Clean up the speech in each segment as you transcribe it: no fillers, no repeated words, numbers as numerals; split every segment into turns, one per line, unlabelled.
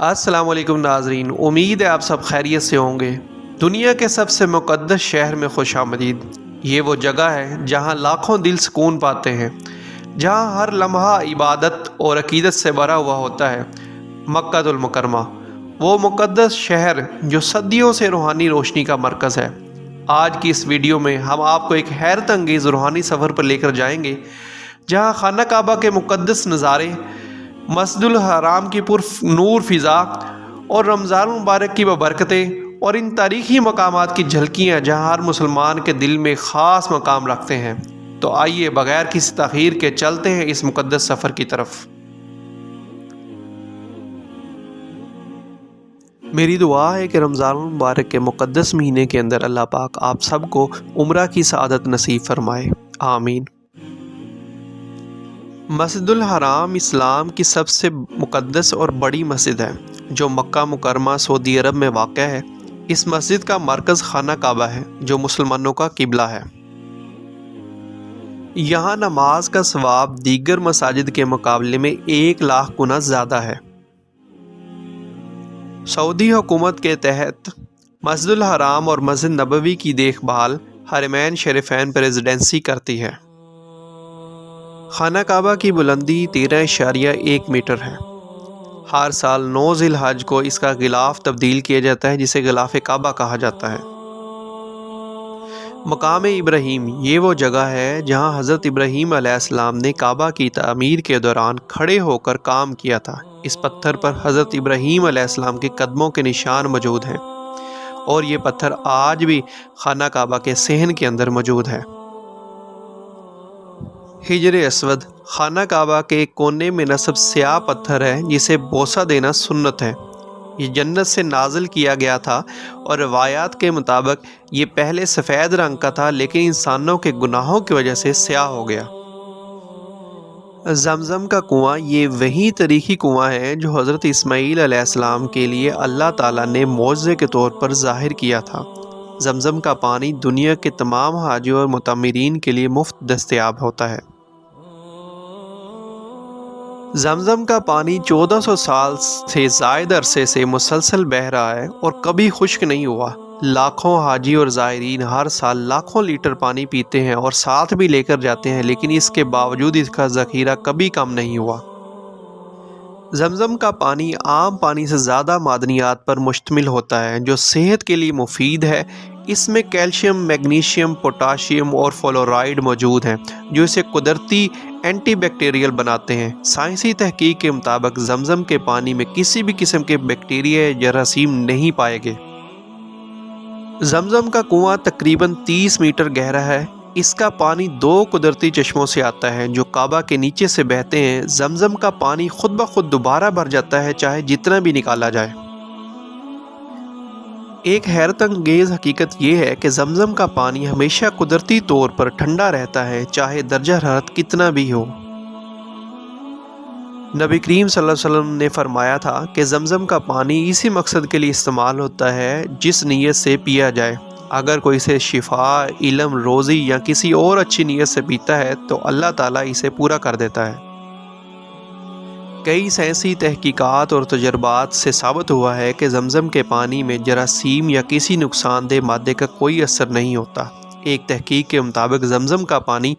अस्सलाम वालेकुम नाजरीन, उम्मीद है आप सब खैरियत से होंगे। दुनिया के सबसे मुक़द्दस शहर में खुशामदीद। ये वो जगह है जहाँ लाखों दिल सुकून पाते हैं, जहाँ हर लम्हा इबादत और अकीदत से भरा हुआ होता है। मक्कातुल मुकरमा, वो मुक़द्दस शहर जो सदियों से रूहानी रोशनी का मरकज़ है। आज की इस वीडियो में हम आपको एक हैरत अंगेज़ रूहानी सफ़र पर लेकर जाएंगे, जहाँ खाना काबा के मुक़द्दस नज़ारे, मस्जिदुल हराम की पुर नूर फ़िज़ा और रमज़ान मुबारक की बरकतें और इन तारीख़ी मकामात की झलकियाँ जहाँ हर मुसलमान के दिल में ख़ास मकाम रखते हैं। तो आइए बग़ैर किसी तख़ीर के चलते हैं इस मुक़द्दस सफ़र की तरफ। मेरी दुआ है कि रमज़ान मुबारक के मुक़द्दस महीने के अंदर अल्लाह पाक आप सबको उम्रा की सआदत नसीब फरमाए, आमीन। मस्जिदुल हराम इस्लाम की सबसे मुक़द्दस और बड़ी मस्जिद है, जो मक्का मुकरमा सऊदी अरब में वाक़ है। इस मस्जिद का मरकज़ खाना काबा है, जो मुसलमानों का किबला है। यहाँ नमाज का सवाब दीगर मसाजिद के मुकाबले में 1,00,000 गुना ज़्यादा है। सऊदी हुकूमत के तहत मस्जिदुल हराम और मस्जिद नबवी की देखभाल हरमैन शरीफैन प्रेसिडेंसी करती है। खाना काबा की बुलंदी 13.1 मीटर है। हर साल 9 ज़िलहज को इसका गिलाफ तब्दील किया जाता है, जिसे गिलाफ काबा कहा जाता है। मकाम इब्राहीम, ये वो जगह है जहाँ हज़रत इब्राहीम अलैहिस्सलाम ने काबा की तामीर के दौरान खड़े होकर काम किया था। इस पत्थर पर हज़रत इब्राहीम अलैहिस्सलाम के कदमों के निशान मौजूद हैं और ये पत्थर आज भी खाना काबा के सहन के अंदर मौजूद है। हिजर अस्वद खाना काबा के कोने में नस्ब स्याह पत्थर है, जिसे बोसा देना सुन्नत है। ये जन्नत से नाजिल किया गया था और रवायात के मुताबिक ये पहले सफ़ेद रंग का था, लेकिन इंसानों के गुनाहों की वजह से स्याह हो गया। जमज़म का कुआं, ये वही तारीख़ी कुआं है जो हज़रत इस्माईल अलैहिस्सलाम के लिए अल्लाह ताला ने मौज़े के तौर पर ज़ाहिर किया था। जमज़म का पानी दुनिया के तमाम हाजियों और मुतमिरीन के लिए मुफ्त दस्तयाब होता है। जमज़म का पानी 1400 साल से ज़ायद अरसे से मुसलसल बह रहा है और कभी खुश्क नहीं हुआ। लाखों हाजी और ज़ायरीन हर साल लाखों लीटर पानी पीते हैं और साथ भी लेकर जाते हैं, लेकिन इसके बावजूद इसका ज़ख़ीरा कभी कम नहीं हुआ। जमज़म का पानी आम पानी से ज़्यादा मादनियात पर मुश्तमिल होता है, जो सेहत के लिए मुफीद है। इसमें कैल्शियम, मैग्नीशियम, पोटाशियम और फ्लोराइड मौजूद हैं, जो इसे कुदरती एंटी बैक्टीरियल बनाते हैं। साइंसी तहकीक के मुताबिक जमज़म के पानी में किसी भी किस्म के बैक्टीरिया या जरासीम नहीं पाए गए। जमज़म का कुआं तकरीबन 30 मीटर गहरा है। इसका पानी 2 कुदरती चश्मों से आता है, जो काबा के नीचे से बहते हैं। जमज़म का पानी खुद ब खुद दोबारा भर जाता है, चाहे जितना भी निकाला जाए। एक हैरत अंगेज़ हकीकत यह है कि जमज़म का पानी हमेशा कुदरती तौर पर ठंडा रहता है, चाहे दर्जा हरारत कितना भी हो। नबी करीम सल्लल्लाहु अलैहि वसल्लम ने फरमाया था कि जमज़म का पानी इसी मकसद के लिए इस्तेमाल होता है जिस नीयत से पिया जाए। अगर कोई इसे शिफा, इल्म, रोज़ी या किसी और अच्छी नीयत से पीता है तो अल्लाह ताला इसे पूरा कर देता है। कई साइंसी तहकीकात और तजर्बात से साबित हुआ है कि जमज़म के पानी में जरासीम या किसी नुकसानदेह मादे का कोई असर नहीं होता। एक तहकीक के मुताबिक जमज़म का पानी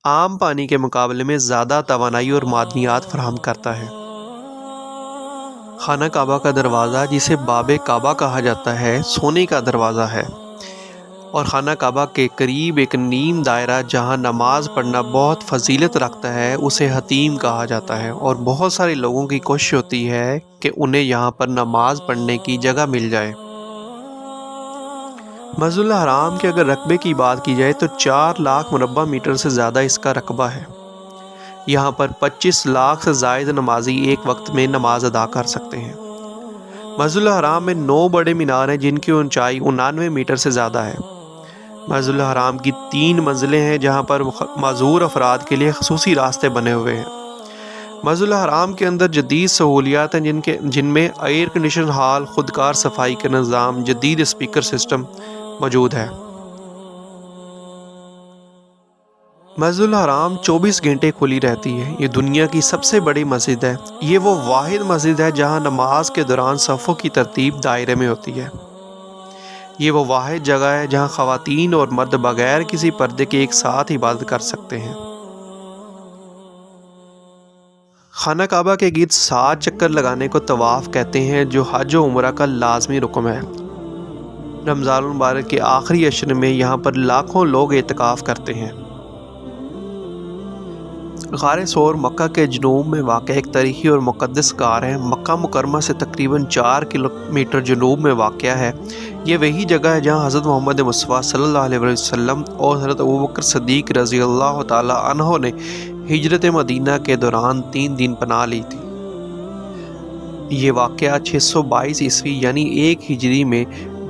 आम पानी के मुकाबले में ज़्यादा तवानाई और मादनियात फराहम करता है। खाना काबा का दरवाज़ा, जिसे बाबे काबा कहा जाता है, सोने का दरवाज़ा है और खाना काबा के करीब एक नीम दायरा जहां नमाज पढ़ना बहुत फजीलत रखता है, उसे हतीम कहा जाता है। और बहुत सारे लोगों की कोशिश होती है कि उन्हें यहां पर नमाज पढ़ने की जगह मिल जाए। मस्जिदुल हराम के अगर रकबे की बात की जाए तो 4 लाख मुरब्बा मीटर से ज़्यादा इसका रकबा है। यहाँ पर 25 लाख से ज़ायद नमाजी एक वक्त में नमाज अदा कर सकते हैं। मस्जिदुल हराम में 9 बड़े मीनार हैं, जिनकी ऊंचाई 99 मीटर से ज़्यादा है। मस्जिदुल हराम की 3 मंजिलें हैं, जहाँ पर माजूर अफराद के लिए खसूसी रास्ते बने हुए हैं। मस्जिदुल हराम के अंदर जदीद सहूलियात हैं, जिनमें एयर कंडीशन हॉल, खुदकार सफाई का निज़ाम, जदीद स्पीकर सिस्टम मौजूद है। مسجد الحرام 24 گھنٹے کھلی رہتی ہے۔ یہ دنیا کی سب سے بڑی مسجد ہے۔ یہ وہ واحد مسجد ہے جہاں نماز کے دوران صفوں کی ترتیب دائرے میں ہوتی ہے۔ یہ وہ واحد جگہ ہے جہاں خواتین اور مرد بغیر کسی پردے کے ایک ساتھ عبادت کر سکتے ہیں۔ خانہ کعبہ کے گرد 7 چکر لگانے کو طواف کہتے ہیں، جو حج و عمرہ کا لازمی رکن ہے۔ رمضان المبارک کے آخری عشر میں یہاں پر لاکھوں لوگ اعتکاف کرتے ہیں۔ غار ثور مکہ کے جنوب میں واقع ایک تاریخی اور مقدس غار ہے۔ مکہ مکرمہ سے تقریباً 4 کلومیٹر جنوب میں واقع ہے۔ یہ وہی جگہ ہے جہاں حضرت محمد مصطفیٰ صلی اللہ علیہ وسلم اور حضرت ابوبکر صدیق رضی اللہ تعالی عنہ نے ہجرت مدینہ کے دوران 3 دن پناہ لی تھی۔ یہ واقعہ 622 عیسوی یعنی 1 ہجری میں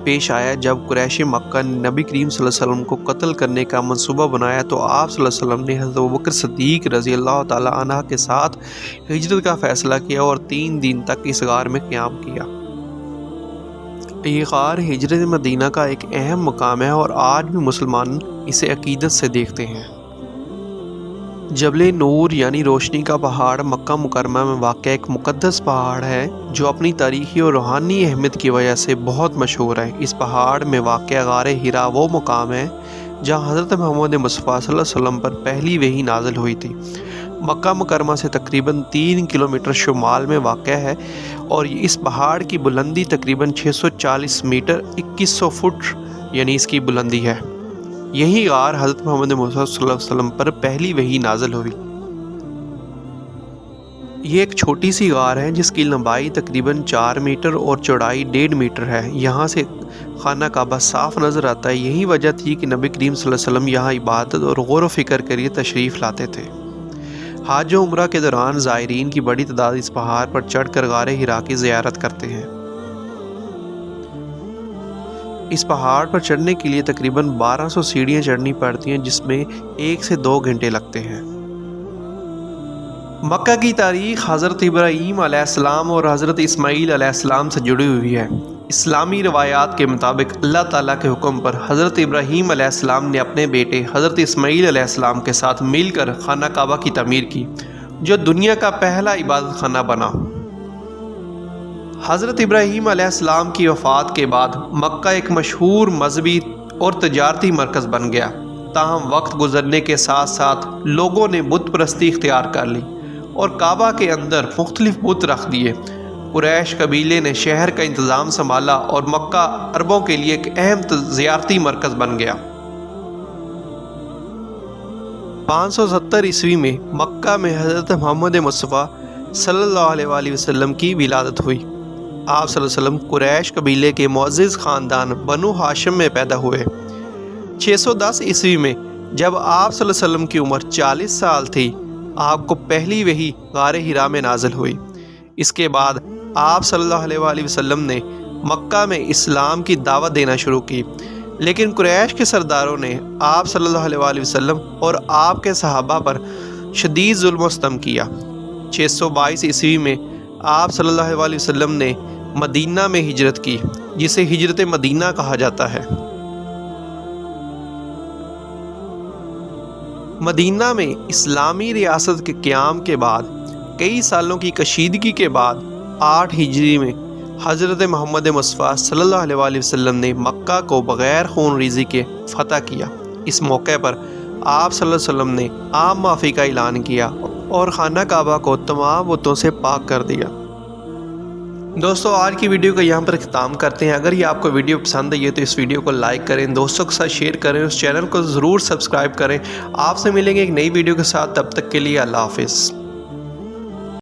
پیش آیا جب قریش مکہ نے نبی کریم صلی اللہ علیہ وسلم کو قتل کرنے کا منصوبہ بنایا تو آپ صلی اللہ علیہ وسلم نے حضرت ابوبکر صدیق رضی اللہ تعالی عنہ کے ساتھ ہجرت کا فیصلہ کیا اور 3 دن تک اس غار میں قیام کیا۔ یہ غار ہجرت مدینہ کا ایک اہم مقام ہے اور آج بھی مسلمان اسے عقیدت سے دیکھتے ہیں۔ جبل نور یعنی روشنی کا پہاڑ مکہ مکرمہ میں واقع ایک مقدس پہاڑ ہے جو اپنی تاریخی اور روحانی اہمیت کی وجہ سے بہت مشہور ہے۔ اس پہاڑ میں واقع غار ہرا وہ مقام ہے جہاں حضرت محمد مصطفیٰ صلی اللہ علیہ وسلم پر پہلی وحی نازل ہوئی تھی۔ مکہ مکرمہ سے تقریباً 3 کلومیٹر شمال میں واقع ہے اور اس پہاڑ کی بلندی تقریباً 640 میٹر 2100 فٹ یعنی اس کی بلندی ہے۔ یہی غار حضرت محمد مصطفیٰ صلی اللہ علیہ وسلم پر پہلی وحی نازل ہوئی۔ یہ ایک چھوٹی سی غار ہے جس کی لمبائی تقریباً 4 میٹر اور چوڑائی 1.5 میٹر ہے۔ یہاں سے خانہ کعبہ صاف نظر آتا ہے۔ یہی وجہ تھی کہ نبی کریم صلی اللہ علیہ وسلم یہاں عبادت اور غور و فکر کے لیے تشریف لاتے تھے۔ حج و عمرہ کے دوران زائرین کی بڑی تعداد اس پہاڑ پر چڑھ کر غار ہرا کی زیارت کرتے ہیں۔ اس پہاڑ پر چڑھنے کے لیے تقریباً 1200 سیڑھیاں چڑھنی پڑتی ہیں جس میں 1 سے 2 گھنٹے لگتے ہیں۔ مکہ کی تاریخ حضرت ابراہیم علیہ السلام اور حضرت اسماعیل علیہ السلام سے جڑی ہوئی ہے۔ اسلامی روایات کے مطابق اللہ تعالیٰ کے حکم پر حضرت ابراہیم علیہ السلام نے اپنے بیٹے حضرت اسماعیل علیہ السلام کے ساتھ مل کر خانہ کعبہ کی تعمیر کی، جو دنیا کا پہلا عبادت خانہ بنا۔ حضرت ابراہیم علیہ السلام کی وفات کے بعد مکہ ایک مشہور مذہبی اور تجارتی مرکز بن گیا۔ تاہم وقت گزرنے کے ساتھ ساتھ لوگوں نے بت پرستی اختیار کر لی اور کعبہ کے اندر مختلف بت رکھ دیے۔ قریش قبیلے نے شہر کا انتظام سنبھالا اور مکہ عربوں کے لیے ایک اہم زیارتی مرکز بن گیا۔ 570 عیسوی میں مکہ میں حضرت محمد مصطفیٰ صلی اللہ علیہ وآلہ وسلم کی ولادت ہوئی۔ آپ صلی اللہ علیہ وسلم قریش قبیلے کے معزز خاندان بنو ہاشم میں پیدا ہوئے۔ 610 عیسوی میں جب آپ صلی اللہ علیہ وسلم کی عمر 40 سال تھی، آپ کو پہلی وحی غار ہرا میں نازل ہوئی۔ اس کے بعد آپ صلی اللہ علیہ وآلہ وسلم نے مکہ میں اسلام کی دعوت دینا شروع کی، لیکن قریش کے سرداروں نے آپ صلی اللہ علیہ وآلہ وسلم اور آپ کے صحابہ پر شدید ظلم و ستم کیا۔ 622 عیسوی میں آپ صلی اللہ علیہ وآلہ وسلم نے مدینہ میں ہجرت کی، جسے ہجرت مدینہ کہا جاتا ہے۔ مدینہ میں اسلامی ریاست کے قیام کے بعد کئی سالوں کی کشیدگی کے بعد 8 ہجری میں حضرت محمد مصطفیٰ صلی اللہ علیہ وآلہ وسلم نے مکہ کو بغیر خون ریزی کے فتح کیا۔ اس موقع پر آپ صلی اللہ علیہ وسلم نے عام معافی کا اعلان کیا اور خانہ کعبہ کو تمام بتوں سے پاک کر دیا۔ دوستو، آج کی ویڈیو کا یہاں پر اختتام کرتے ہیں۔ اگر یہ آپ کو ویڈیو پسند آئی ہے تو اس ویڈیو کو لائک کریں، دوستوں کے ساتھ شیئر کریں، اس چینل کو ضرور سبسکرائب کریں۔ آپ سے ملیں گے ایک نئی ویڈیو کے ساتھ، تب تک کے لیے اللہ حافظ۔